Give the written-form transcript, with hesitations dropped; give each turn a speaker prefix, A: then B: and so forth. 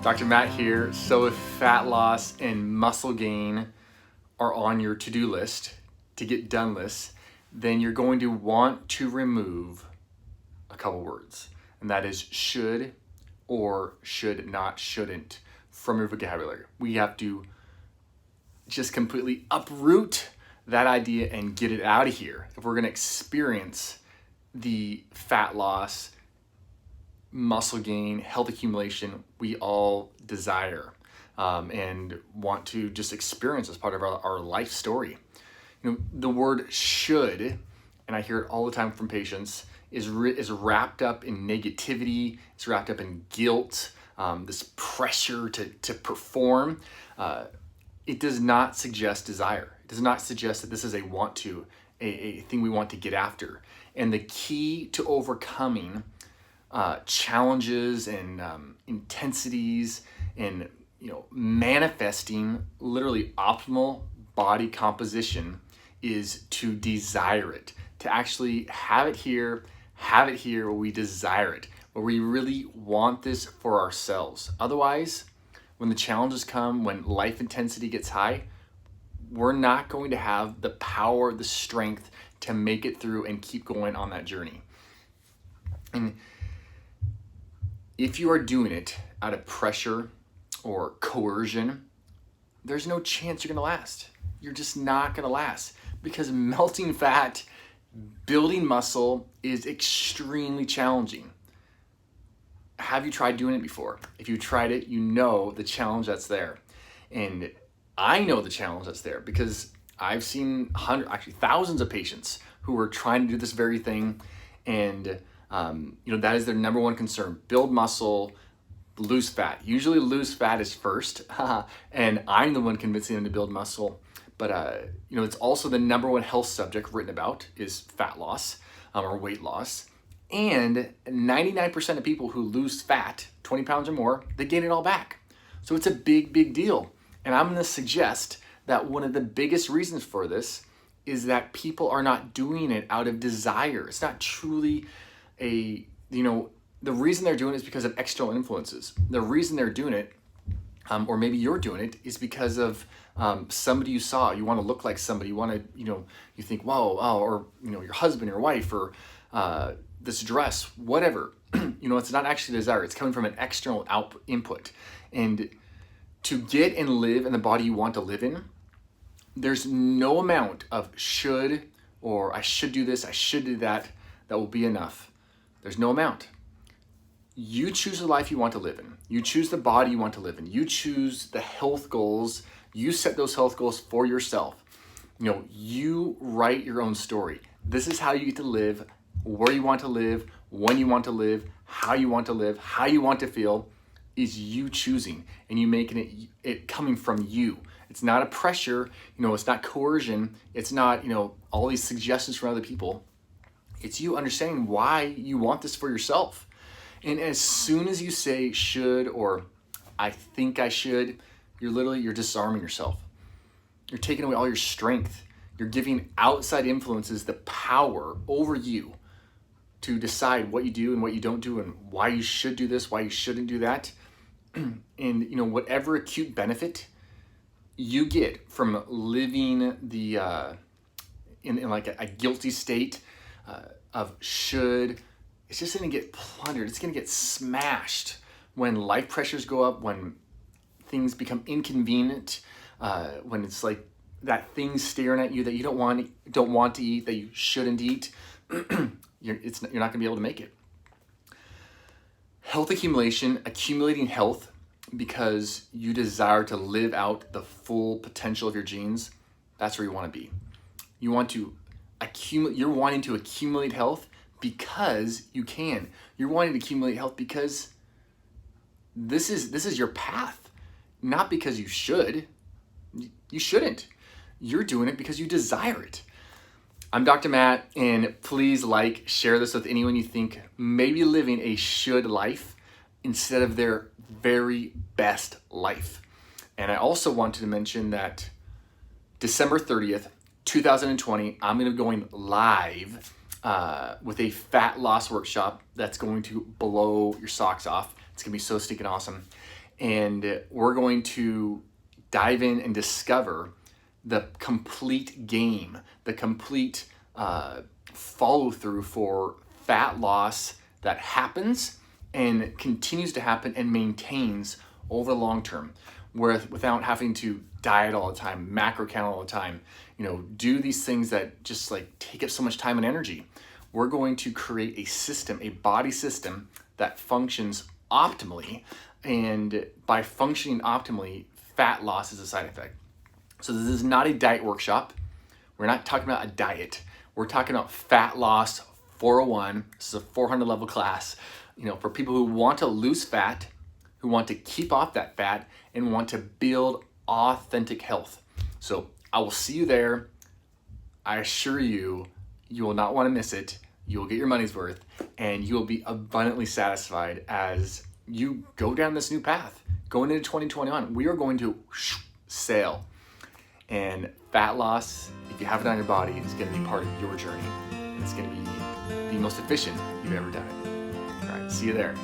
A: Dr. Matt here. So if fat loss and muscle gain are on your to-do list, to get done list, then you're going to want to remove a couple words, and that is should or should not, shouldn't from your vocabulary. We have to just completely uproot that idea and get it out of here if we're going to experience the fat loss, muscle gain, health accumulation we all desire and want to just experience as part of our life story. You know, the word should, and I hear it all the time from patients, is wrapped up in negativity. It's wrapped up in guilt, this pressure to perform. It does not suggest desire. It does not suggest that this is a want to, a thing we want to get after. And the key to overcoming challenges and intensities and manifesting literally optimal body composition is to desire it, to actually have it here where we desire it, where we really want this for ourselves. Otherwise, when the challenges come, when life intensity gets high, we're not going to have the power, the strength to make it through and keep going on that journey. And if you are doing it out of pressure or coercion, there's no chance you're gonna last. You're just not gonna last, because melting fat, building muscle is extremely challenging. Have you tried doing it before? If you tried it, you know the challenge that's there. And I know the challenge that's there because I've seen thousands of patients who are trying to do this very thing, and that is their number one concern: build muscle, lose fat. Usually lose fat is first, and I'm the one convincing them to build muscle. But it's also the number one health subject written about is fat loss or weight loss. And 99% of people who lose fat, 20 pounds or more, they gain it all back. So it's a big, big deal. And I'm gonna suggest that one of the biggest reasons for this is that people are not doing it out of desire. It's not truly the reason they're doing it is because of external influences. The reason they're doing it, or maybe you're doing it, is because of somebody you saw. You want to look like somebody. You want to, you think, whoa, oh, or your husband, your wife, or this dress, whatever. It's not actually desire. It's coming from an external input. And to get and live in the body you want to live in, there's no amount of should or I should do this, I should do that will be enough. There's no amount. You choose the life you want to live in. You choose the body you want to live in. You choose the health goals. You set those health goals for yourself. You write your own story. This is how you get to live, where you want to live, when you want to live, how you want to live, how you want to feel, is you choosing, and you making it coming from you. It's not a pressure, it's not coercion. It's not, all these suggestions from other people. It's you understanding why you want this for yourself. And as soon as you say should or I think I should, you're disarming yourself. You're taking away all your strength. You're giving outside influences the power over you to decide what you do and what you don't do, and why you should do this, why you shouldn't do that. And whatever acute benefit you get from living in like a guilty state of should, it's just gonna get plundered. It's gonna get smashed when life pressures go up, when things become inconvenient, when it's like that thing staring at you that you don't want to eat, that you shouldn't eat. You're not gonna be able to make it. Health accumulation, accumulating health because you desire to live out the full potential of your genes, that's where you want to be. You want to you're wanting to accumulate health because you can. You're wanting to accumulate health because this is your path, not because you should. You shouldn't. You're doing it because you desire it. I'm Dr. Matt, and please share this with anyone you think may be living a should life instead of their very best life. And I also wanted to mention that December 30th, 2020, I'm going to be going live with a fat loss workshop that's going to blow your socks off. It's going to be so stinking awesome. And we're going to dive in and discover the complete game, the complete follow through for fat loss that happens and continues to happen and maintains over the long term, without having to diet all the time, macro count all the time, do these things that just like take up so much time and energy. We're going to create a system, a body system that functions optimally, and by functioning optimally, fat loss is a side effect. So this is not a diet workshop. We're not talking about a diet. We're talking about fat loss 401. This is a 400 level class, for people who want to lose fat, who want to keep off that fat, and want to build authentic health. So I will see you there. I assure you, you will not want to miss it. You will get your money's worth, and you will be abundantly satisfied as you go down this new path. Going into 2021, we are going to sail. And fat loss, if you have it on your body, is going to be part of your journey. And it's going to be the most efficient you've ever done it. All right, see you there.